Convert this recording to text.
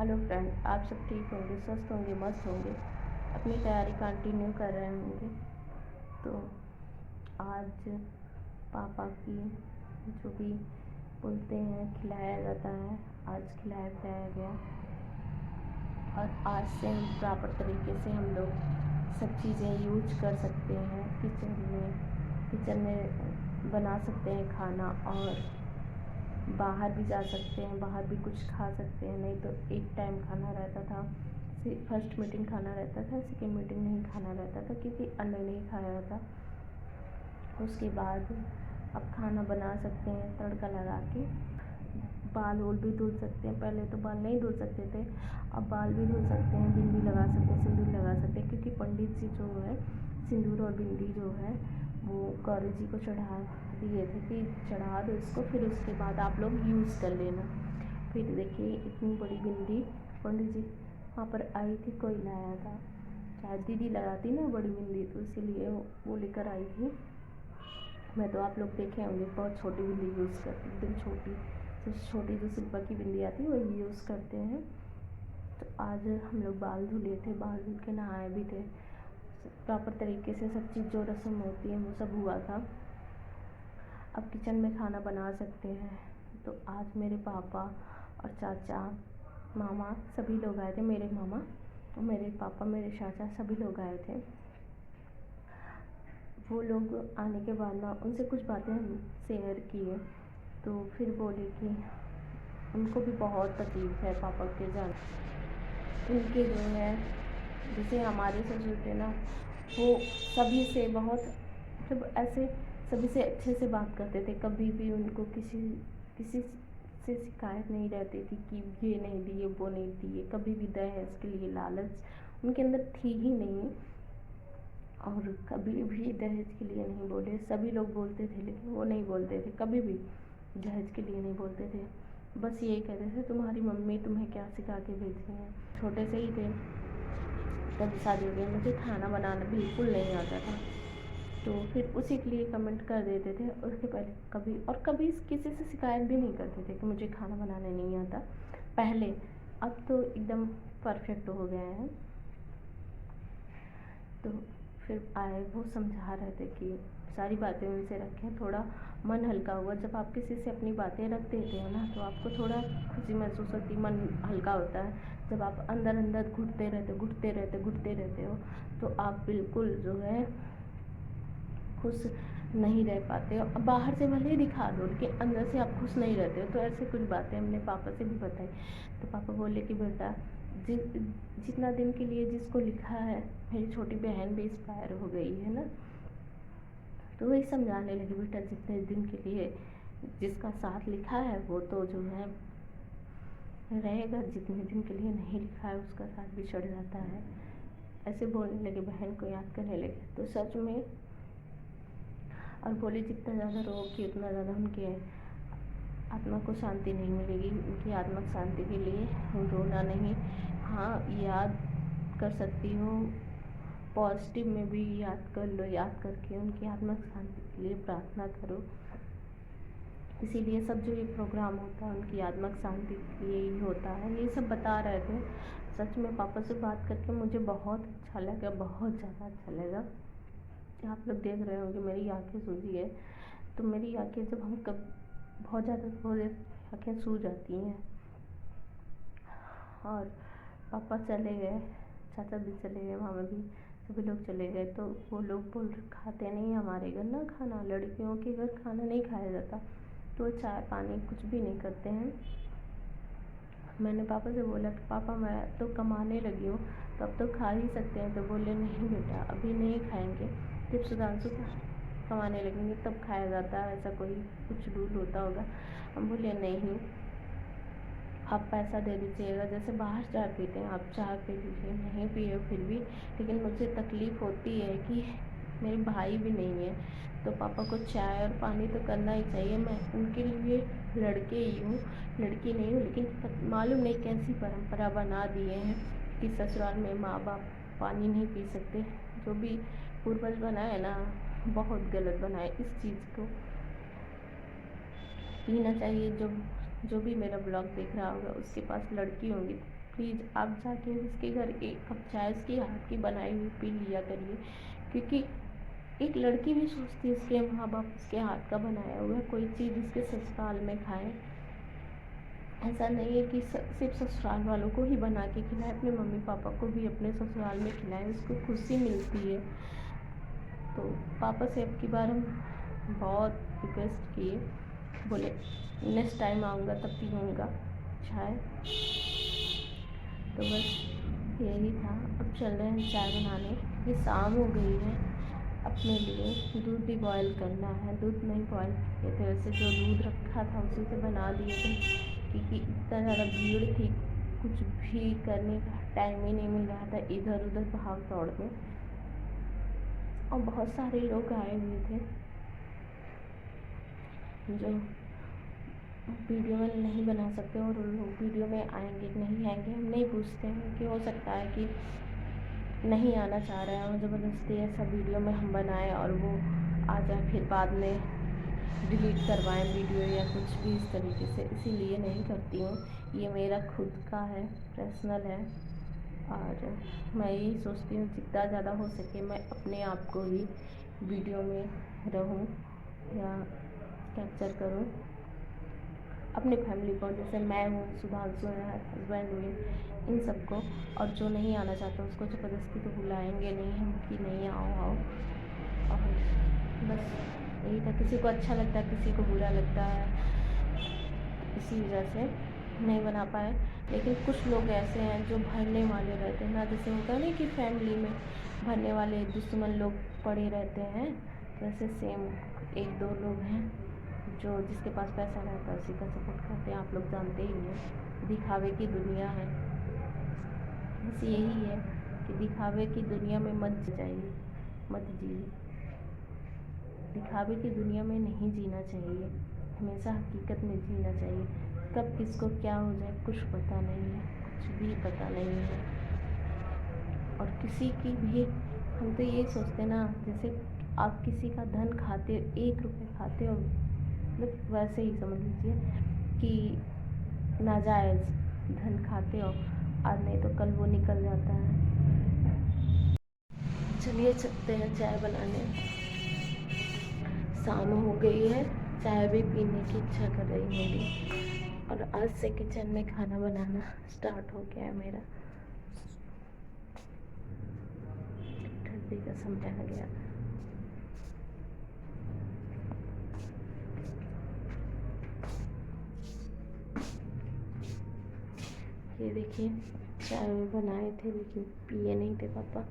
Hello friend, आप सब ठीक होंगे, स्वस्थ होंगे, मस्त होंगे, अपनी तैयारी कंटिन्यू कर रहे होंगे। तो आज पापा की जो भी बोलते हैं खिलाया जाता है, आज खिलाया पिलाया गया। और आज से हम प्रॉपर तरीके से हम लोग सब चीज़ें यूज कर सकते हैं। किचन में बना सकते हैं खाना, और बाहर भी जा सकते हैं, बाहर भी कुछ खा सकते हैं। नहीं तो एक टाइम खाना रहता था, फर्स्ट मीटिंग खाना रहता था, सेकेंड मीटिंग नहीं खाना रहता था, क्योंकि अंडा नहीं खाया जाता। उसके बाद अब खाना बना सकते हैं तड़का लगा के। बाल वोल भी धुल सकते हैं, पहले तो बाल नहीं धुल सकते थे, अब बाल भी धुल सकते हैं, बिंदी लगा सकते हैं, सिंदूर लगा सकते हैं। क्योंकि पंडित जी जो है सिंदूर और बिंदी जो है वो गौरी जी को चढ़ा दिए थे कि चढ़ा दो इसको, फिर उसके बाद आप लोग यूज़ कर लेना। फिर देखिए इतनी बड़ी बिंदी पंडित जी वहाँ पर आई थी, कोई लाया था, शायद दीदी लगाती ना बड़ी बिंदी, तो इसीलिए वो लेकर आई थी। मैं तो आप लोग देखे होंगे बहुत छोटी बिंदी यूज़ करती, एकदम छोटी, तो छोटी जो सिल्वर की बिंदी आती है वही यूज़ करते हैं। तो आज हम लोग बाल धुले थे, बाल धुल के नहाए भी थे, प्रॉपर तरीके से सब चीज़ जो रस्म होती है वो सब हुआ था। अब किचन में खाना बना सकते हैं। तो आज मेरे पापा और चाचा, मामा सभी लोग आए थे, मेरे मामा और मेरे पापा, मेरे चाचा सभी लोग आए थे। वो लोग आने के बाद ना उनसे कुछ बातें हम शेयर किए, तो फिर बोले कि उनको भी बहुत तकलीफ़ है पापा के जाने। उनके जो है जैसे हमारे ससुर थे ना, वो सभी से बहुत मतलब ऐसे सभी से अच्छे से बात करते थे। कभी भी उनको किसी से शिकायत नहीं रहती थी कि ये नहीं दिए, वो नहीं दिए। कभी भी दहेज के लिए लालच उनके अंदर थी ही नहीं, और कभी भी दहेज के लिए नहीं बोले। सभी लोग बोलते थे लेकिन वो नहीं बोलते थे, कभी भी दहेज के लिए नहीं बोलते थे। बस यही कहते थे तुम्हारी मम्मी तुम्हें क्या सिखा के भेजी है। छोटे से ही थे तब शादी हो गई, मुझे खाना बनाना बिल्कुल नहीं आता था, तो फिर उसी के लिए कमेंट कर देते थे। उसके पहले कभी किसी से शिकायत भी नहीं करते थे कि मुझे खाना बनाना नहीं आता पहले। अब तो एकदम परफेक्ट हो गए हैं। तो फिर आए, वो समझा रहे थे कि सारी बातें उनसे रखें, थोड़ा मन हल्का हुआ। जब आप किसी से अपनी बातें रख देते हो ना, तो आपको थोड़ा खुशी महसूस होती, मन हल्का होता है। जब आप अंदर अंदर घुटते रहते हो, तो आप बिल्कुल जो है खुश नहीं रह पाते हो। अब बाहर से भले ही दिखा दो लेकिन अंदर से आप खुश नहीं रहते हो। तो ऐसे कुछ बातें हमने पापा से भी बताई, तो पापा बोले कि बेटा जितना दिन के लिए जिसको लिखा है, मेरी छोटी बहन भी इंस्पायर हो गई है ना, तो वही समझाने लगी, बेटा जितने दिन के लिए जिसका साथ लिखा है वो तो जो है रहेगा, जितने दिन के लिए नहीं लिखा है उसका साथ भी चढ़ जाता है। ऐसे बोलने लगे, बहन को याद करने लगे। तो सच में, और बोले जितना ज़्यादा रोगी उतना ज़्यादा उनके आत्मा को शांति नहीं मिलेगी। उनकी आत्मिक शांति के लिए रोना नहीं, हाँ याद कर सकती हो, पॉजिटिव में भी याद कर लो, याद करके उनकी आत्मिक शांति के लिए प्रार्थना करो। इसीलिए सब जो ये प्रोग्राम होता है उनकी आत्मिक शांति के लिए ही होता है। ये सब बता रहे थे। सच में पापा से बात करके मुझे बहुत अच्छा लगा, बहुत ज़्यादा अच्छा लगा। आप लोग देख रहे होंगे मेरी आँखें सूजी है, तो मेरी आँखें जब हम कब बहुत ज़्यादा आँखें सूज जाती हैं। और पापा चले गए, चाचा भी चले गए, मामा भी, सभी लोग चले गए। तो वो लोग बोल रहे खाते नहीं हमारे घर ना खाना, लड़कियों के घर खाना नहीं खाया जाता, तो चाय पानी कुछ भी नहीं करते हैं। मैंने पापा से बोला कि पापा मैं तो कमाने लगी हूँ, तो अब तो खा ही सकते हैं। तो बोले नहीं बेटा अभी नहीं खाएंगे, जब सुधांशु कमाने लगेंगे तब खाया जाता है, ऐसा कोई कुछ रूल होता होगा। हम बोले नहीं, आप पैसा दे दीजिएगा, जैसे बाहर चाय पीते हैं आप चाय पी लीजिए, नहीं पिए फिर भी। लेकिन मुझे तकलीफ़ होती है कि मेरे भाई भी नहीं है, तो पापा को चाय और पानी तो करना ही चाहिए। मैं उनके लिए लड़के ही हूँ, लड़की नहीं हूँ। लेकिन मालूम नहीं कैसी परंपरा बना दिए हैं कि ससुराल में माँ बाप पानी नहीं पी सकते। जो भी पूर्वज बनाए ना, बहुत गलत बनाए। इस चीज़ को पीना चाहिए। जो भी मेरा ब्लॉग देख रहा होगा उसके पास लड़की होंगी प्लीज़ आप जाके उसके घर एक कप चाय उसकी हाथ की बनाई हुई पी लिया करिए, क्योंकि एक लड़की भी सोचती है उसके माँ बाप उसके हाथ का बनाया हुआ कोई चीज़ उसके ससुराल में खाएं। ऐसा नहीं है कि सिर्फ ससुराल वालों को ही बना के खिलाएं, अपने मम्मी पापा को भी अपने ससुराल में खिलाएं, उसको खुशी मिलती है। तो पापा से अब की बार हम बहुत रिक्वेस्ट किए, बोले नेक्स्ट टाइम आऊँगा तब पीऊँगा चाय। तो बस यही था। अब चल रहे हैं चाय बनाने, ये शाम हो गई है। अपने लिए दूध भी बॉयल करना है, दूध नहीं बॉयल किए थे, वैसे जो दूध रखा था उसी से बना दिए थे, क्योंकि इतना ज़्यादा भीड़ थी, कुछ भी करने का टाइम ही नहीं मिल रहा था, इधर उधर भाग दौड़ में, और बहुत सारे लोग आए हुए थे जो वीडियो में नहीं बना सकते, और उन लोग वीडियो में आएंगे नहीं आएंगे हम नहीं पूछते हैं, कि हो सकता है कि नहीं आना चाह रहे हैं और ज़बरदस्ती ऐसा वीडियो में हम बनाएं और वो आ जाए, फिर बाद में डिलीट करवाएं वीडियो या कुछ भी इस तरीके से, इसीलिए नहीं करती हूँ। ये मेरा खुद का है, पर्सनल है, और मैं यही सोचती हूँ जितना ज़्यादा हो सके मैं अपने आप को ही वीडियो में रहूँ या कैप्चर करूँ, अपनी फैमिली को, जैसे मैं हूँ, सुधांशु है, हस्बैंड हुए, इन सबको। और जो नहीं आना चाहता उसको ज़बरदस्ती तो बुलाएंगे नहीं हम कि नहीं आओ आओ। और बस यही था, किसी को अच्छा लगता है किसी को बुरा लगता है, इसी वजह से नहीं बना पाए। लेकिन कुछ लोग ऐसे हैं जो भरने वाले रहते हैं ना, जैसे होता है ना कि फैमिली में भरने वाले दुश्मन लोग पड़े रहते हैं, वैसे सेम एक दो लोग हैं जो जिसके पास पैसा रहता है उसी का सपोर्ट करते हैं, आप लोग जानते ही हैं। दिखावे की दुनिया है, बस यही है कि दिखावे की दुनिया में मत जाइए, मत जिए, दिखावे की दुनिया में नहीं जीना चाहिए, हमेशा हकीकत में जीना चाहिए। कब किसको क्या हो जाए कुछ पता नहीं है, कुछ भी पता नहीं है। और किसी की भी, हम तो ये सोचते ना, जैसे आप किसी का धन खाते हो, 1 रुपये खाते हो, मतलब वैसे ही समझ लीजिए कि नाजायज़ धन खाते हो, आज नहीं तो कल वो निकल जाता है। चलिए चलते हैं चाय बनाने, शाम हो गई है, चाय भी पीने की इच्छा कर रही मेरी, और आज से किचन में खाना बनाना स्टार्ट हो गया है मेरा। ठंडी का समय आ गया। ये देखिए चाय बनाए थे लेकिन पिए नहीं थे पापा।